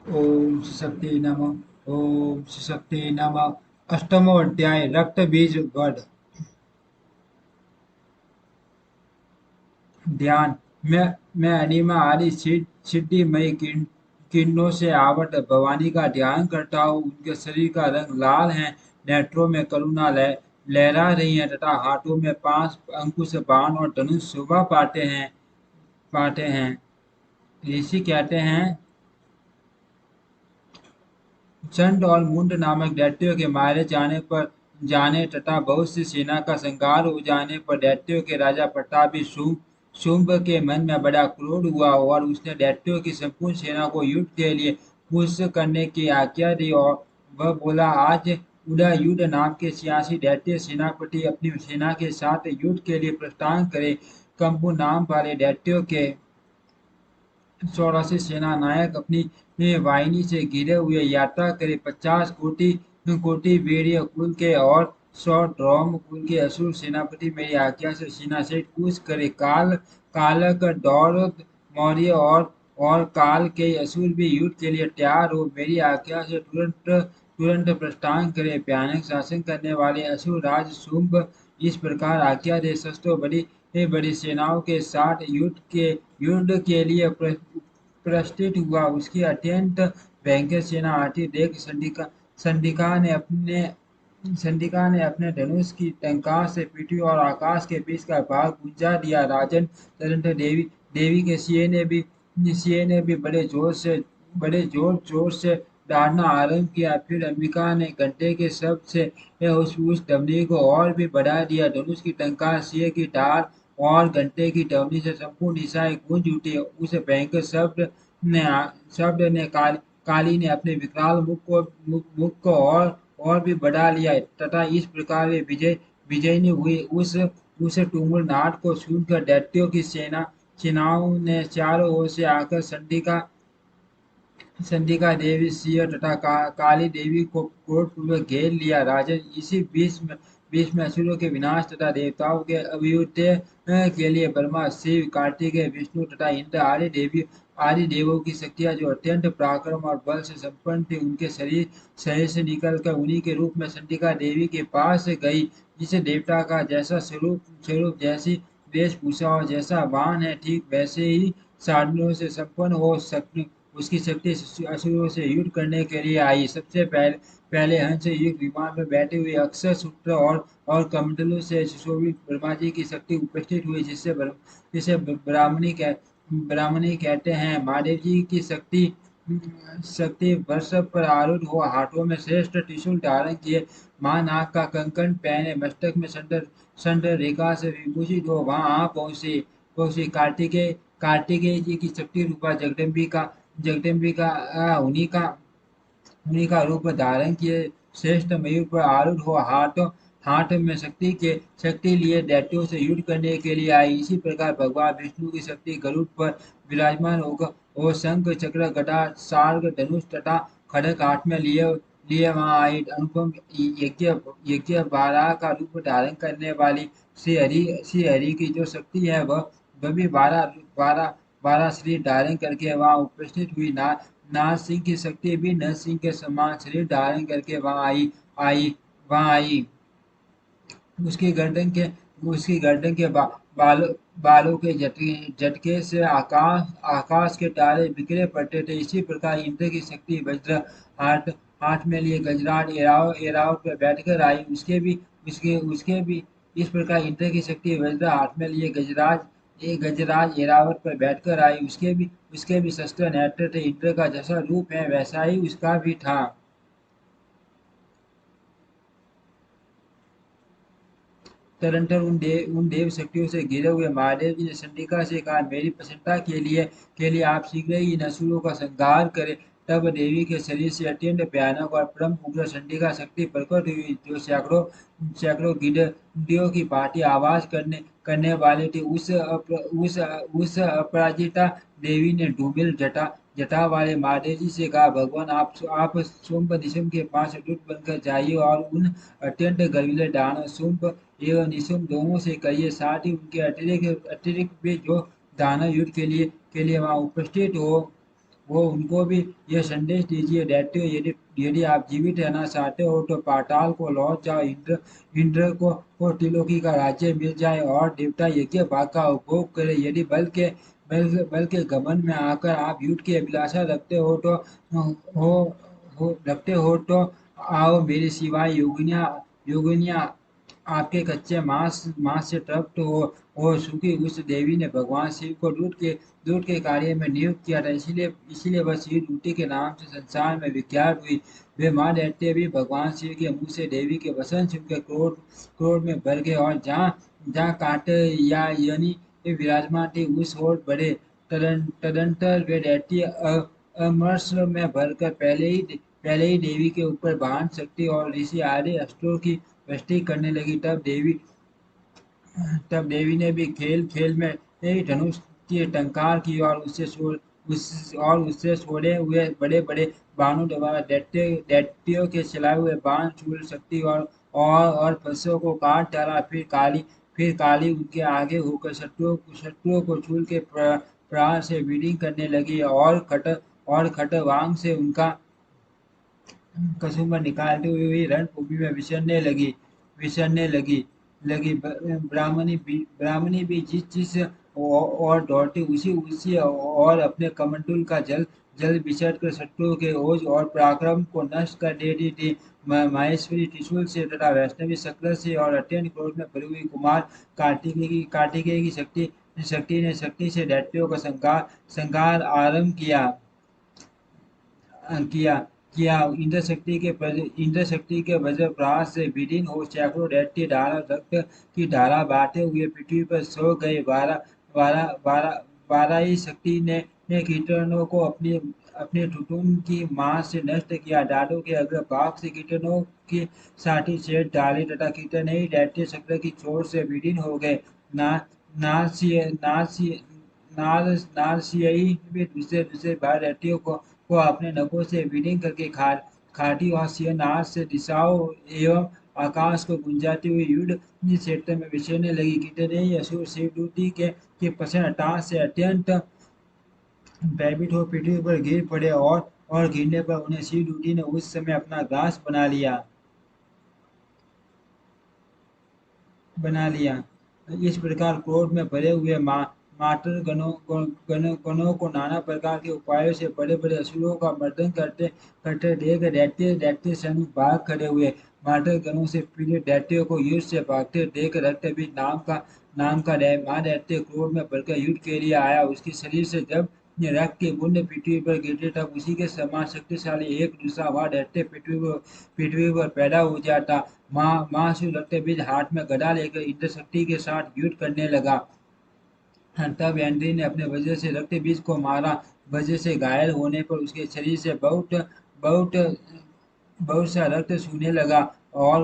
ओम शक्ति नमः। ओम शक्ति नमः। अष्टमो अध्याय रक्त बीज वध। ध्यान। मैं अनिमा आदि सिद्धिमयी किरणों से आवृत भवानी का ध्यान करता हूँ। उनके शरीर का रंग लाल है। नेत्रों में करुणा लहरा रही है तथा हाथों में 5 अंकुश बाण और धनुष शोभा पाते हैं। ऋषि कहते हैं, चंड और मुंड नामक दैत्यों के मारे जाने तथा बहुत सी सेना का संहार हो जाने पर दैत्यों के राजा प्रतापी शुंभ के मन में बड़ा क्रोध हुआ और उसने दैत्यों की संपूर्ण सेना को युद्ध के लिए पुश करने की आज्ञा दी। और वह बोला, आज युद्ध नाम के 86 दैत्य सेनापति अपनी सेना के साथ युद्ध के लिए प्रस्थान करे। कंपु नाम वाले दैत्यों के 84 सेना नायक अपनी वाहिनी से घिरे हुए यात्रा करे। 50 कोटि वीर्य कुल के और 100 ड्रोम कुल के असुर सेनापति मेरी आज्ञा से सेना से कूच करे। कालक दौड़ मौर्य और काल के असुर भी युद्ध के लिए तैयार हो मेरी आज्ञा से तुरंत तुरंत प्रस्थान करे। भयानक शासन करने वाले असुर राज शुंभ इस प्रकार आज्ञा दे शस्त्रों बड़ी बड़ी सेनाओं के साथ युद्ध के लिए प्रस्थित हुआ। उसकी अत्यंत भयंकर सेना आती देख संडिका ने अपने धनुष की टंकार से पृथ्वी और आकाश के बीच का भाग गुंजा दिया। राजन तदंतर देवी के सिए ने भी बड़े जोर जोर से दौड़ना आरंभ किया। फिर अंबिका ने घंटे के शब्द से उस ध्वनि को और भी बढ़ा दिया। धनुष की टंकार, सिए की धार और घंटे की ध्वनि से संपूर्ण दिशाएं गूंज उठी। उस भयंकर ने काली ने अपने विकराल मुख को और भी बढ़ा लिया तथा इस प्रकार वे विजयी हुई। उस तुमुल नाद को सुनकर दैत्यों की सेनाओं ने चारों ओर से आकर चंडिका देवी, सिंह तथा काली देवी को क्रोधपूर्वक घेर लिया। राजन, इसी बीच में असुरों के विनाश तथा देवताओं के अभ्युदय के लिए ब्रह्मा, शिव, कार्तिकेय, विष्णु तथा इंद्र आदि देवों की शक्तियां जो अत्यंत पराक्रम और बल से संपन्न थी, उनके शरीर से निकलकर उन्हीं के रूप में चंडिका देवी के पास गई। जिसे देवता का जैसा स्वरूप, जैसी वेशभूषा और जैसा वाहन है, ठीक वैसे ही साधनों से संपन्न हो सकती उसकी शक्ति असुरों से युद्ध करने के लिए आई। सबसे पहले हंस युक्त विमान में बैठे हुए अक्षय सूत्र और कमंडलों से सुशोभित ब्रह्मा जी की शक्ति उपस्थित हुई, जिसे ब्राह्मणी कहते हैं। महादेव जी की शक्ति वृषभ पर आरूढ़ हो हाथों में श्रेष्ठ त्रिशूल धारण किए, महानाग का कंकण पहने, मस्तक में संडर रेखा से विभूषित हो वहां आ पहुंची। कार्तिकेय जी की शक्ति रूपा जगदम्बिका उन्हीं का रूप धारण किए श्रेष्ठ मयूर पर आरूढ़ हो हाथ में शक्ति लिए दैत्यों से युद्ध करने के लिए आई। इसी प्रकार भगवान विष्णु की शक्ति गरुड़ पर विराजमान होकर और शंख चक्र गदा सार्ग धनुष तथा खड़ग हाथ में लिए वहां आई। अनुपम यज्ञ बारह का रूप धारण करने वाली श्री हरि की जो शक्ति है वह भी बारह बारह शरीर धारण करके वहां उपस्थित हुई। नारद सिंह की शक्ति भी नरसिंह सिंह के समान शरीर धारण करके वहां आई। उसकी गर्दन के बालों के झटके से आकाश के तारे बिखरे पड़ते थे। इसी प्रकार इंद्र की शक्ति वज्र हाथ हाथ में लिए गजराज एरावत पर बैठकर आई। उसके भी इस प्रकार इंद्र की शक्ति वज्र हाथ में लिए गजराज एरावत पर बैठकर आई। उसके भी शस्त्र नेत्र थे। इंद्र का जैसा रूप है वैसा ही उसका भी था। तदनंतर उन देव शक्तियों से घिरे हुए महादेव जी ने चंडिका से कहा, मेरी प्रसन्नता के लिए आप शीघ्र ही इन असुरों का संहार करें। तब देवी के शरीर से अत्यंत भयानक और परम उग्र चंडिका शक्ति प्रकट हुई, जो सैकड़ों गिद्धियों की भांति आवाज करने वाली थी। उस अपराजिता देवी ने धूमिल जटा वाले महादेव जी से कहा, भगवान, आप शुंभ निशुंभ के पास दूत बनकर जाइए और उन अत्यंत गर्विले दानव शुंभ एवं निशुंभ दोनों से कहिए, साथ ही उनके अतिरिक्त भी जो दानव युद्ध के लिए वहां उपस्थित हो वो उनको भी ये संदेश दीजिए, दैत्यो, यदि यदि आप जीवित रहना चाहते हो तो पाताल को लौट जाओ, इंद्र को त्रिलोकी का राज्य मिल जाए और देवता यज्ञ भाग का उपभोग करे। यदि बल के घमंड में आकर आप युद्ध की अभिलाषा रखते हो रखते हो तो आओ, मेरे सिवाय योगिनियां आपके कच्चे मांस से तृप्त हो सुखी। उस देवी ने भगवान शिव को दूध के कार्य में नियुक्त किया था, इसीलिए वह शिव दूती के नाम से संसार में विख्यात हुई। वे माँ दैत्य भी भगवान शिव के मुंह से देवी के वचन सुनकर क्रोध में भर गए और जहाँ जहाँ कांटे या यानी वे विराजमान थी उस ओर बढ़े। तदंतर वे दैत्य अमरस में भरकर पहले ही देवी के ऊपर बाण शक्ति और ऋषि आदि अस्त्रों की वृष्टि करने लगी। तब देवी ने भी खेल खेल में एक धनुष की टंकार की और उससे छोड़े हुए बड़े बड़े बाणों द्वारा दैत्यों के चलाए हुए बाण चूल शक्ति और फंसों को काट डाला। फिर काली उनके आगे होकर शत्रुओं को चूल के प्राण से बीडिंग करने लगी और खटवांग से उनका कसुम्बर निकालते हुए हुई रणभूमि में विचरने ब्राह्मणी भी जिस और दौड़ती उसी और अपने कमंडल का जल बिछड़ कर शत्रुओं के ओज और पराक्रम को नष्ट कर देती थी। माहेश्वरी त्रिशूल से तथा वैष्णवी शक्र से और अत्यंत क्रोध में भरी हुई कुमार कार्तिकेय की शक्ति से दैत्यों का संहार आरंभ किया किया। इंद्र शक्ति के वज्र प्रहार से विदीर्ण हो सैकड़ों दैत्य धारा रक्त की धारा बहाते हुए पृथ्वी पर सो गए। वाराही शक्ति ने कीटों को अपने ठुठुन की मां से नष्ट किया। दादों के अग्रभाग से कीटों की साठी छेद डाले तथा कीटन ही दैत्य शक्र की चोट से विदीर्ण हो गए। ना नारसिय नारसिय नारसियई भी दूसरे दूसरे भाई दैत्यों को अपने नखों से विलीन करके खाटी और सिंहनाद से दिशाओं एवं आकाश को गुंजाते हुए युद्ध क्षेत्र में विचरने लगी। कितने असुर शिवदूती के पसंद हटास से अत्यंत भयभीत हो पृथ्वी पर गिर पड़े और गिरने पर उन्हें शिवदूती ने उस समय अपना ग्रास बना लिया। इस प्रकार क्रोध में भरे हुए मातर गणों को नाना प्रकार के उपायों से बड़े बड़े असुरों का मर्दन करते करते देख दैत्य सैनिक भाग खड़े हुए। मातर गणों से पीड़ित दैत्यों को युद्ध से भागते देख रक्तबीज नाम का महादैत्य क्रोध में भरकर युद्ध के लिए आया। उसके शरीर से जब रक्त की बूंद पृथ्वी पर गिरती तब उसी के समान शक्तिशाली एक दूसरा महादैत्य पृथ्वी पर पैदा हो जाता। महासुर रक्तबीज हाथ में गदा लेकर इंद्र शक्ति के साथ युद्ध करने लगा। तब एंड्री ने अपने वज्र से रक्तबीज को मारा। वज्र से घायल होने पर उसके शरीर से बहुत बहुत सा रक्त सूखने लगा और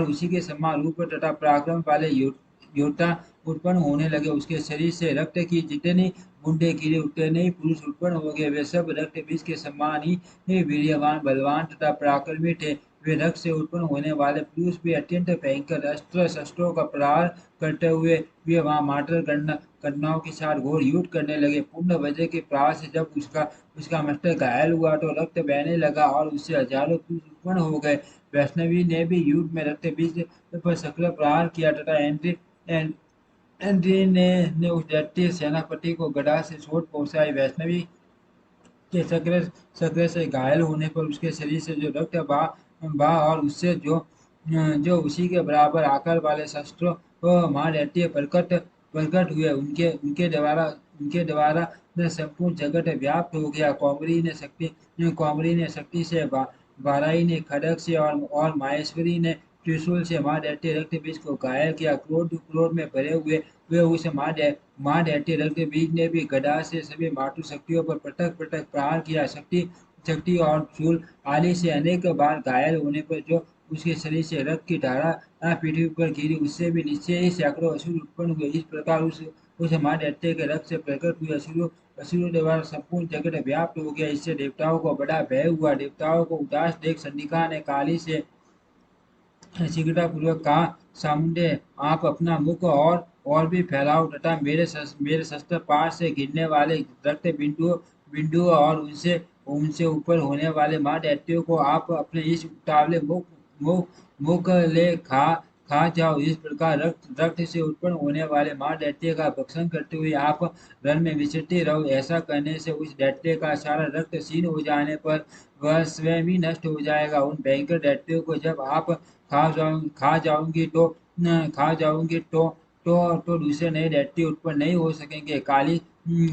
उसी के समान रूप तथा पराक्रम वाले योद्धा उत्पन्न होने लगे। उसके शरीर से रक्त की जितनी बूंदे गिरे उतने ही पुरुष उत्पन्न हो गए। वे सब रक्त बीज के समान ही वीर्यवान, बलवान तथा पराक्रमी थे। वे रक्त से उत्पन्न होने वाले पुरुष भी अत्यंत भयंकर अस्त्र शस्त्रों का प्रहार करते हुए वे वहां मार्टर गणनाओं के साथ घोर युद्ध करने लगे। पूर्ण वजह के प्रहार से जब उसका मस्तक घायल हुआ तो रक्त बहने लगा और उससे हजारों पुरुष उत्पन्न हो गए। वैष्णवी ने भी युद्ध में रक्त बीज पर शक्ल प्रहार किया तथा एंड्री ने उस दैत्य सेनापति को गदा से चोट पहुंचाई। वैष्णवी के शक्ल से घायल होने पर उसके शरीर से जो रक्त बहा और उससे जो उसी के बराबर आकार वाले शस्त्रों महादैत्य प्रकट हुए, उनके द्वारा न संपूर्ण जगत व्याप्त हो गया। कौमरी ने शक्ति से, वाराही ने खड्ग से और माहेश्वरी ने त्रिशूल से महादैत्य रक्तबीज को घायल किया। क्रोध में भरे हुए वे उस महादैत्य रक्तबीज ने भी गदा से सभी मातु शक्तियों पर पटक पटक प्रहार किया। शक्ति और चूल आदि से अनेक बार घायल होने पर जो उसके शरीर से रक्त की धारा पृथ्वी पर गिरी, उससे भी निश्चय ही सैकड़ों असुर उत्पन्न हुए। इस प्रकार उस महादैत्य के रक्त से प्रकट हुए असुरों द्वारा संपूर्ण जगत व्याप्त हो गया। इससे देवताओं को बड़ा भय हुआ। देवताओं को उदास देख चंडिका ने काली से शीघ्रतापूर्वक कहा, सामुंडे, आप अपना मुख और भी फैलाओ तथा मेरे शस्त्र पास से गिरने वाले रक्त बिंदुओं और उनसे उनसे ऊपर होने वाले मां दैत्यों को आप अपने इस उतावले मुख मुख ले खा जाओ। इस प्रकार रक्त से उत्पन्न होने वाले मां दैत्य का भक्षण करते हुए आप रण में विचरते रहो। ऐसा करने से उस दैत्य का सारा रक्त क्षीण हो जाने पर वह स्वयं ही नष्ट हो जाएगा। उन भयंकर दैत्यों को जब आप खा जाओगी खा जाओगी तो दूसरे नए दैत्य उत्पन्न नहीं हो सकेंगे।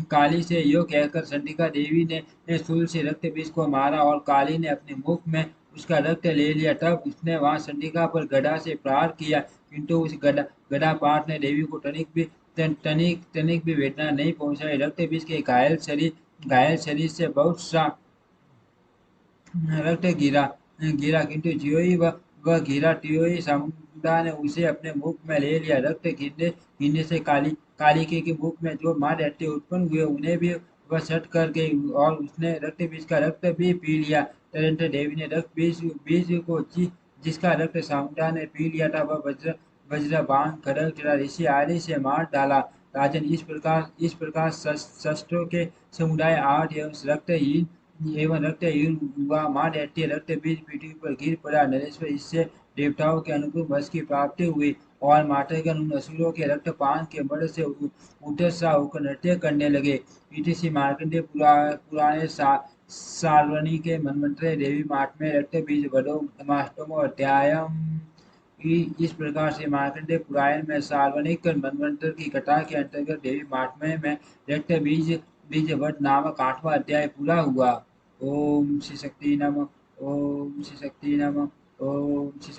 काली से यो कहकर चंडिका देवी ने शूल से रक्त बीज को मारा और काली ने अपने मुख में उसका रक्त ले लिया। तब उसने वहां चंडिका पर गदा से प्रहार किया, किंतु उस गदा पाठ ने देवी को तनिक भी वेदना नहीं पहुंचाई। रक्त बीज के घायल शरीर से बहुत सा रक्त गिरा गिरा, किंतु ज्यों ही वह गिरा त्यों ही समुद्र ने उसे अपने मुख में ले लिया। रक्त गिरने से कालिके के मुख में जो मां दैत्य उत्पन्न हुए उन्हें भी वह सट कर गई और उसने रक्त बीज का रक्त भी पी लिया। तदनंतर देवी ने रक्त बीज को जिसका रक्त समुद्र ने पी लिया था वह वज्र बाण खड़ग तथा ऋषि आदि से मार डाला। राजन, इस प्रकार शस्त्रों के समुदाय आठ एवं रक्तहीन हुआ। मां दैत्य रक्त बीज पृथ्वी पर गिर पड़ा। नरेश्वर, इससे देवताओं के अनुकूल वश की प्राप्ति हुई और मातृगण उन असुरों के रक्तपान के बल से उत्साह होकर नृत्य करने लगे। इति श्री मार्कंडेय पुराणे सार्वणी के मनमंत्र देवी महात्म्य रक्त बीज वधो नमाष्टमो अध्यायम। इस प्रकार से मार्कंडेय पुराण में सार्वनिक मनवंतर की कथा के अंतर्गत देवी महात्म्य में रक्त बीज वध नामक 8वां अध्याय पूरा हुआ। ओम श्री शक्ति नमः। ओम श्री शक्ति नमः। ओम श्री